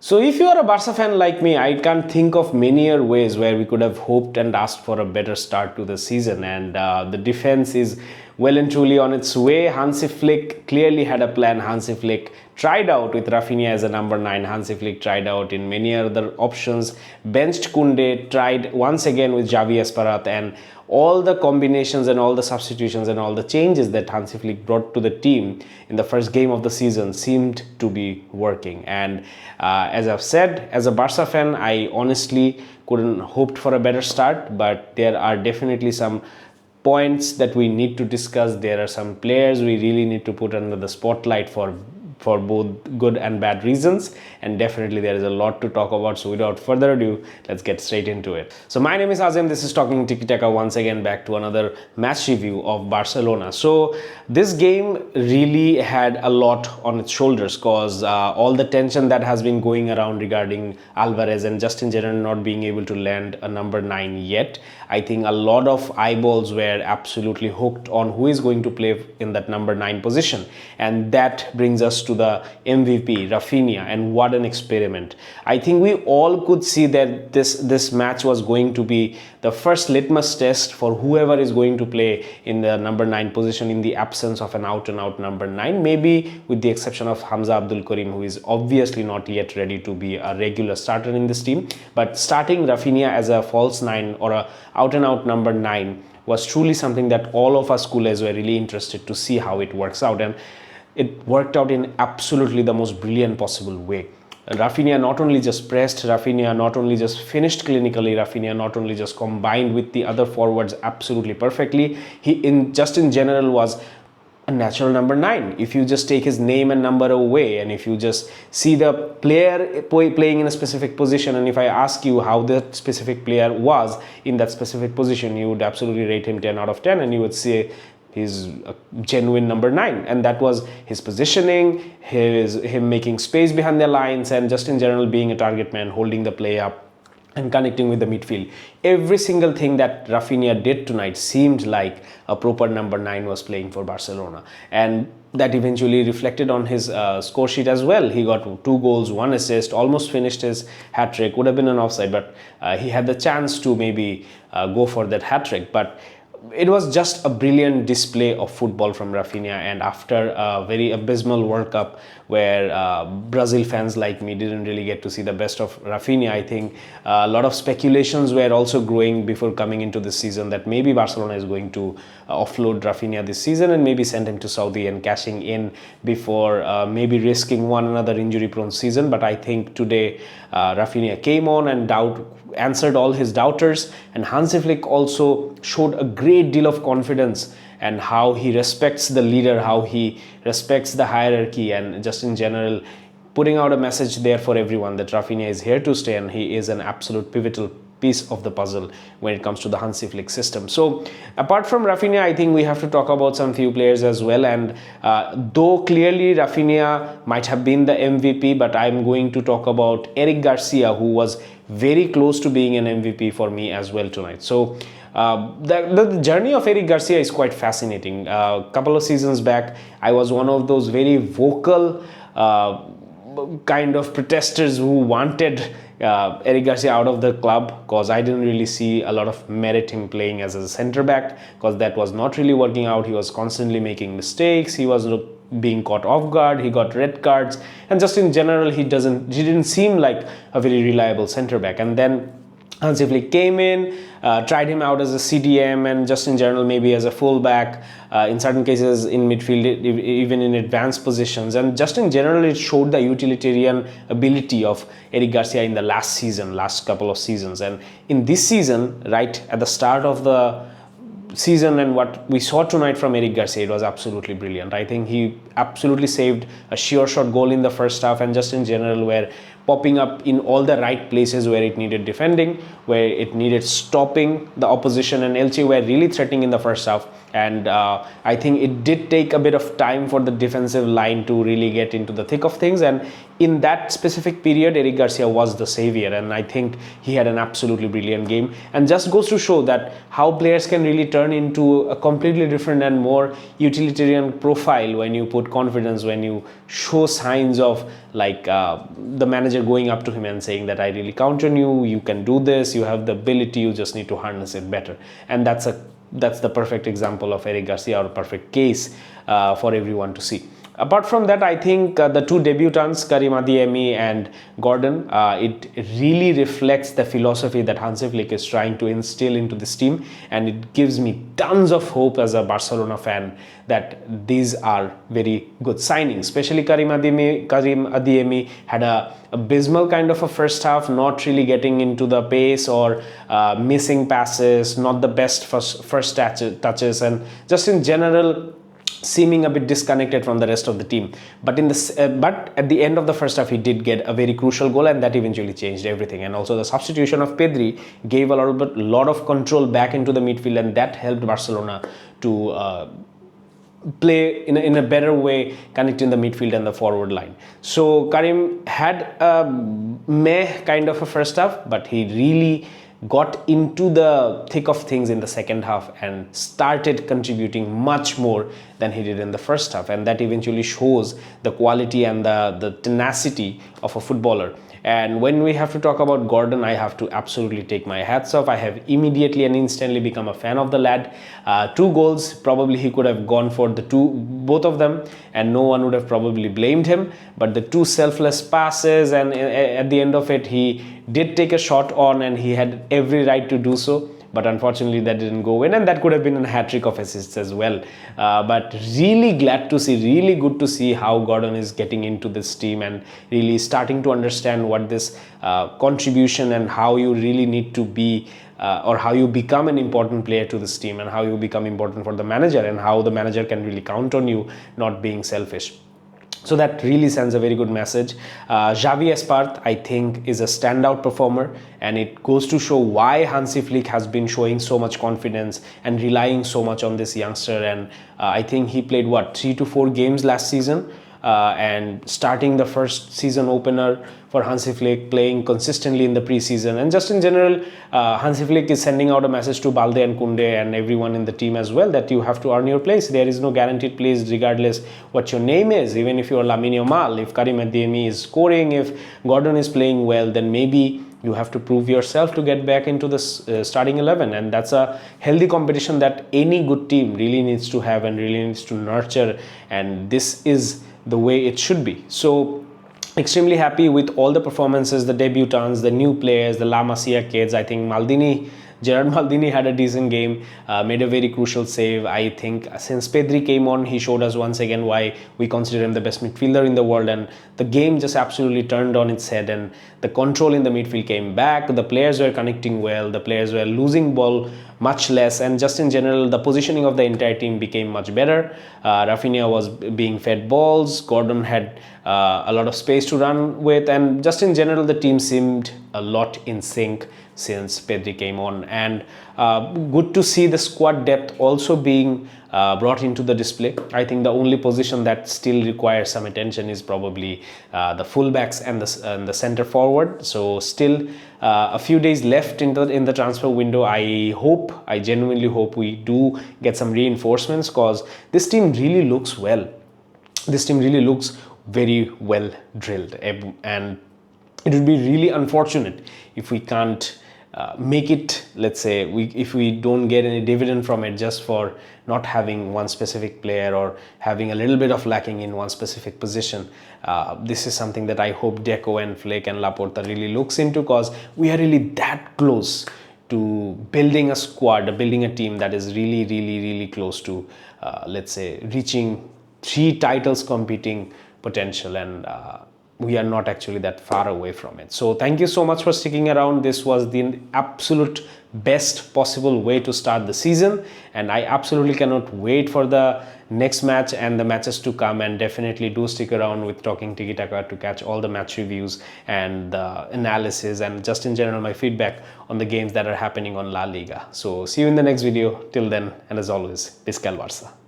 So if you are a Barca fan like me, I can't think of many other ways where we could have hoped and asked for a better start to the season. And the defense is well and truly on its way. Hansi Flick clearly had a plan. Hansi Flick tried out with Rafinha as a number 9. Hansi Flick tried out in many other options. Benched Koundé, tried once again with Xavi Esparat, and all the combinations and all the substitutions and all the changes that Hansi Flick brought to the team in the first game of the season seemed to be working. And as I've said, as a Barca fan, I honestly couldn't hoped for a better start, but there are definitely some points that we need to discuss. There are some players we really need to put under the spotlight for both good and bad reasons, and definitely there is a lot to talk about. So without further ado, let's get straight into it. So my name is Azim, this is Talking Tiki Taka, once again back to another match review of Barcelona. So this game really had a lot on its shoulders, because all the tension that has been going around regarding Alvarez and Justin Gerrard not being able to land a number 9 yet, I think a lot of eyeballs were absolutely hooked on who is going to play in that number 9 position, and that brings us to the MVP, Rafinha, and what an experiment. I think we all could see that this match was going to be the first litmus test for whoever is going to play in the number 9 position in the absence of an out-and-out number 9, maybe with the exception of Hamza Abdul Karim, who is obviously not yet ready to be a regular starter in this team. But starting Rafinha as a false 9 or a out-and-out number 9 was truly something that all of us coolers were really interested to see how it works out, and it worked out in absolutely the most brilliant possible way. Rafinha not only just pressed, Rafinha not only just finished clinically, Rafinha not only just combined with the other forwards absolutely perfectly, he in general was a natural number 9. If you just take his name and number away, and if you just see the player playing in a specific position, and if I ask you how that specific player was in that specific position, you would absolutely rate him 10 out of 10, and you would say he's a genuine number 9. And that was his positioning, him making space behind the lines, and just in general being a target man, holding the play up and connecting with the midfield. Every single thing that Rafinha did tonight seemed like a proper number 9 was playing for Barcelona, and that eventually reflected on his score sheet as well. He got 2 goals, 1 assist, almost finished his hat-trick. Would have been an offside, but he had the chance to maybe go for that hat-trick. But it was just a brilliant display of football from Rafinha, and after a very abysmal World Cup where Brazil fans like me didn't really get to see the best of Rafinha, I think a lot of speculations were also growing before coming into this season that maybe Barcelona is going to offload Rafinha this season and maybe send him to Saudi and cashing in before maybe risking one another injury-prone season. But I think today Rafinha came on and answered all his doubters, and Hansi Flick also showed a great deal of confidence and how he respects the leader, how he respects the hierarchy, and just in general putting out a message there for everyone that Rafinha is here to stay and he is an absolute pivotal piece of the puzzle when it comes to the Hansi Flick system. So apart from Rafinha, I think we have to talk about some few players as well, and though clearly Rafinha might have been the MVP, but I'm going to talk about Eric Garcia, who was very close to being an MVP for me as well tonight. So the journey of Eric Garcia is quite fascinating. A couple of seasons back, I was one of those very vocal kind of protesters who wanted Eric Garcia out of the club, because I didn't really see a lot of merit in playing as a centre back, because that was not really working out. He was constantly making mistakes, he was being caught off guard, he got red cards, and just in general he didn't seem like a very reliable centre back. And then Hansi Flick came in, tried him out as a CDM, and just in general maybe as a fullback, in certain cases in midfield, even in advanced positions. And just in general it showed the utilitarian ability of Eric Garcia in the last couple of seasons. And in this season, right at the start of the season, and what we saw tonight from Eric Garcia, it was absolutely brilliant. I think he absolutely saved a sure shot goal in the first half, and just in general were popping up in all the right places where it needed defending, where it needed stopping the opposition, and Elche were really threatening in the first half. And I think it did take a bit of time for the defensive line to really get into the thick of things, and in that specific period Eric Garcia was the savior, and I think he had an absolutely brilliant game, and just goes to show that how players can really turn into a completely different and more utilitarian profile when you put confidence, when you show signs of like the manager going up to him and saying that I really count on you, you can do this, you have the ability, you just need to harness it better. And that's the perfect example of Eric Garcia, or a perfect case for everyone to see. Apart from that, I think the two debutants, Karim Adeyemi and Gordon, it really reflects the philosophy that Hansi Flick is trying to instill into this team, and it gives me tons of hope as a Barcelona fan that these are very good signings. Especially Karim Adeyemi had a abysmal kind of a first half, not really getting into the pace, or missing passes, not the best first touches, and just in general seeming a bit disconnected from the rest of the team. But but at the end of the first half, he did get a very crucial goal, and that eventually changed everything. And also the substitution of Pedri gave a lot of control back into the midfield, and that helped Barcelona to play in a better way, connecting the midfield and the forward line. So Karim had a meh kind of a first half, but he really got into the thick of things in the second half and started contributing much more than he did in the first half, and that eventually shows the quality and the tenacity of a footballer. And when we have to talk about Gordon, I have to absolutely take my hats off. I have immediately and instantly become a fan of the lad. 2 goals, probably he could have gone for both of them, and no one would have probably blamed him. But the 2 selfless passes, and at the end of it, he did take a shot on, and he had every right to do so. But unfortunately that didn't go in, and that could have been a hat-trick of assists as well. But really glad to see, really good to see how Gordon is getting into this team and really starting to understand what this contribution and how you really need to be, or how you become an important player to this team, and how you become important for the manager, and how the manager can really count on you, not being selfish. So that really sends a very good message. Xavi Espart, I think, is a standout performer, and it goes to show why Hansi Flick has been showing so much confidence and relying so much on this youngster. And I think he played 3 to 4 games last season, and starting the first season opener for Hansi Flick, playing consistently in the preseason, and just in general, Hansi Flick is sending out a message to Balde and Koundé and everyone in the team as well, that you have to earn your place. There is no guaranteed place regardless what your name is. Even if you are Lamine Yamal, if Karim Adeyemi is scoring, if Gordon is playing well, then maybe you have to prove yourself to get back into the starting 11, and that's a healthy competition that any good team really needs to have and really needs to nurture, and this is the way it should be. So extremely happy with all the performances, the debutants, the new players, the La Masia kids. I think Gerard Maldini had a decent game, made a very crucial save. I think since Pedri came on, he showed us once again why we consider him the best midfielder in the world, and the game just absolutely turned on its head, and the control in the midfield came back. The players were connecting well, the players were losing ball much less, and just in general, the positioning of the entire team became much better. Rafinha was being fed balls, Gordon had a lot of space to run with, and just in general, the team seemed a lot in sync since Pedri came on. And good to see the squad depth also being brought into the display. I think the only position that still requires some attention is probably the fullbacks and the center forward. So still a few days left in the transfer window. I genuinely hope we do get some reinforcements, because this team really looks well. This team really looks very well drilled, and it would be really unfortunate if we can't make it, let's say, if we don't get any dividend from it just for not having one specific player, or having a little bit of lacking in one specific position. This is something that I hope Deco and Flick and Laporta really looks into, because we are really that close to building a squad, building a team that is really, really, really close to, let's say, reaching 3 titles competing potential. And we are not actually that far away from it. So thank you so much for sticking around. This was the absolute best possible way to start the season, and I absolutely cannot wait for the next match and the matches to come. And definitely do stick around with Talking Tiki Taka to catch all the match reviews and the analysis and just in general my feedback on the games that are happening on La Liga. So see you in the next video. Till then, and as always, Piscal Barça.